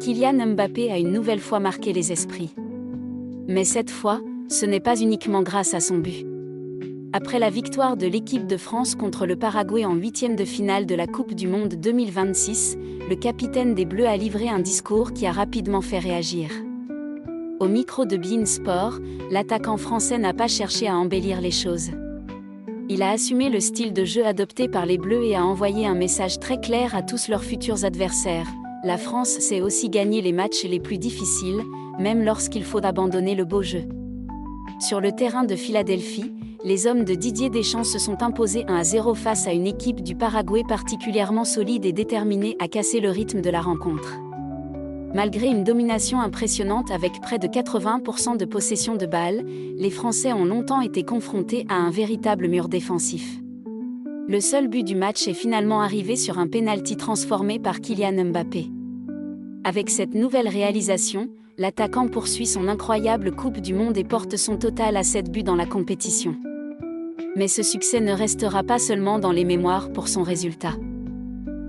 Kylian Mbappé a une nouvelle fois marqué les esprits. Mais cette fois, ce n'est pas uniquement grâce à son but. Après la victoire de l'équipe de France contre le Paraguay en huitième de finale de la Coupe du Monde 2026, le capitaine des Bleus a livré un discours qui a rapidement fait réagir. Au micro de beIN Sport, l'attaquant français n'a pas cherché à embellir les choses. Il a assumé le style de jeu adopté par les Bleus et a envoyé un message très clair à tous leurs futurs adversaires. La France sait aussi gagner les matchs les plus difficiles, même lorsqu'il faut abandonner le beau jeu. Sur le terrain de Philadelphie, les hommes de Didier Deschamps se sont imposés 1-0 face à une équipe du Paraguay particulièrement solide et déterminée à casser le rythme de la rencontre. Malgré une domination impressionnante avec près de 80% de possession de balles, les Français ont longtemps été confrontés à un véritable mur défensif. Le seul but du match est finalement arrivé sur un pénalty transformé par Kylian Mbappé. Avec cette nouvelle réalisation, l'attaquant poursuit son incroyable Coupe du Monde et porte son total à 7 buts dans la compétition. Mais ce succès ne restera pas seulement dans les mémoires pour son résultat.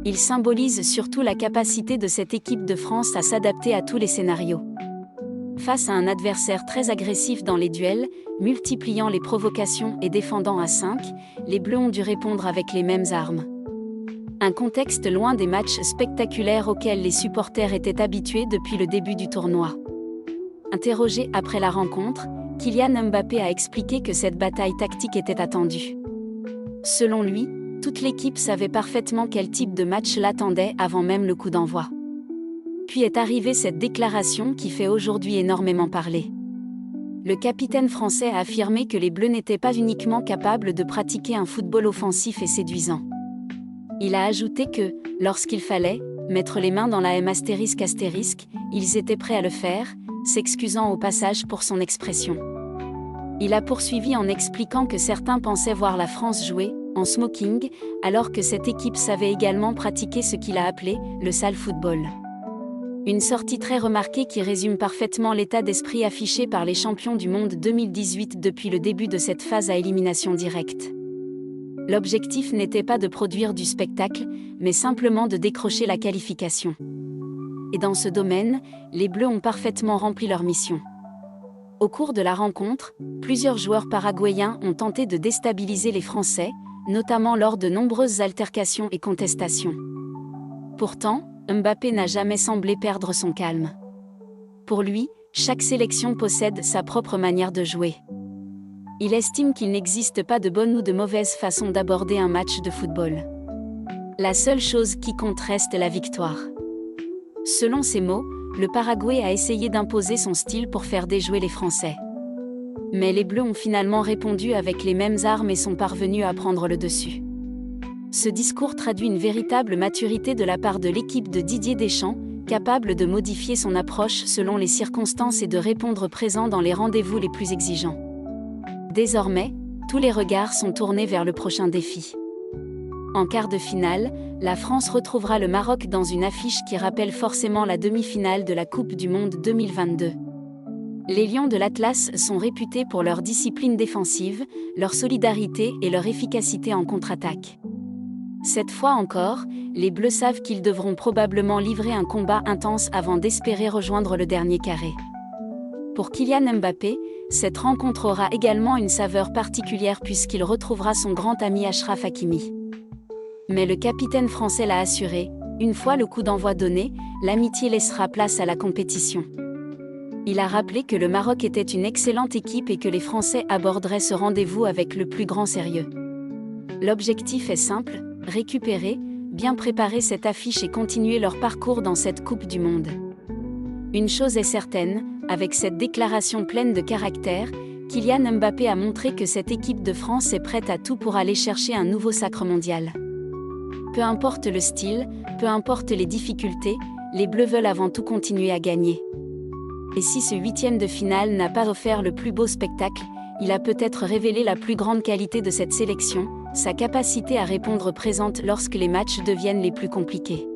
Il symbolise surtout la capacité de cette équipe de France à s'adapter à tous les scénarios. Face à un adversaire très agressif dans les duels, multipliant les provocations et défendant à 5, les Bleus ont dû répondre avec les mêmes armes. Un contexte loin des matchs spectaculaires auxquels les supporters étaient habitués depuis le début du tournoi. Interrogé après la rencontre, Kylian Mbappé a expliqué que cette bataille tactique était attendue. Selon lui, toute l'équipe savait parfaitement quel type de match l'attendait avant même le coup d'envoi. Puis est arrivée cette déclaration qui fait aujourd'hui énormément parler. Le capitaine français a affirmé que les Bleus n'étaient pas uniquement capables de pratiquer un football offensif et séduisant. Il a ajouté que, lorsqu'il fallait mettre les mains dans la M****, ils étaient prêts à le faire, s'excusant au passage pour son expression. Il a poursuivi en expliquant que certains pensaient voir la France jouer en smoking, alors que cette équipe savait également pratiquer ce qu'il a appelé le sale football. Une sortie très remarquée qui résume parfaitement l'état d'esprit affiché par les champions du monde 2018 depuis le début de cette phase à élimination directe. L'objectif n'était pas de produire du spectacle, mais simplement de décrocher la qualification. Et dans ce domaine, les Bleus ont parfaitement rempli leur mission. Au cours de la rencontre, plusieurs joueurs paraguayens ont tenté de déstabiliser les Français, notamment lors de nombreuses altercations et contestations. Pourtant, Mbappé n'a jamais semblé perdre son calme. Pour lui, chaque sélection possède sa propre manière de jouer. Il estime qu'il n'existe pas de bonne ou de mauvaise façon d'aborder un match de football. La seule chose qui compte reste la victoire. Selon ses mots, le Paraguay a essayé d'imposer son style pour faire déjouer les Français. Mais les Bleus ont finalement répondu avec les mêmes armes et sont parvenus à prendre le dessus. Ce discours traduit une véritable maturité de la part de l'équipe de Didier Deschamps, capable de modifier son approche selon les circonstances et de répondre présent dans les rendez-vous les plus exigeants. Désormais, tous les regards sont tournés vers le prochain défi. En quart de finale, la France retrouvera le Maroc dans une affiche qui rappelle forcément la demi-finale de la Coupe du Monde 2022. Les Lions de l'Atlas sont réputés pour leur discipline défensive, leur solidarité et leur efficacité en contre-attaque. Cette fois encore, les Bleus savent qu'ils devront probablement livrer un combat intense avant d'espérer rejoindre le dernier carré. Pour Kylian Mbappé, cette rencontre aura également une saveur particulière puisqu'il retrouvera son grand ami Achraf Hakimi. Mais le capitaine français l'a assuré, une fois le coup d'envoi donné, l'amitié laissera place à la compétition. Il a rappelé que le Maroc était une excellente équipe et que les Français aborderaient ce rendez-vous avec le plus grand sérieux. L'objectif est simple, récupérer, bien préparer cette affiche et continuer leur parcours dans cette Coupe du Monde. Une chose est certaine, avec cette déclaration pleine de caractère, Kylian Mbappé a montré que cette équipe de France est prête à tout pour aller chercher un nouveau sacre mondial. Peu importe le style, peu importe les difficultés, les Bleus veulent avant tout continuer à gagner. Et si ce huitième de finale n'a pas offert le plus beau spectacle, il a peut-être révélé la plus grande qualité de cette sélection, sa capacité à répondre présente lorsque les matchs deviennent les plus compliqués.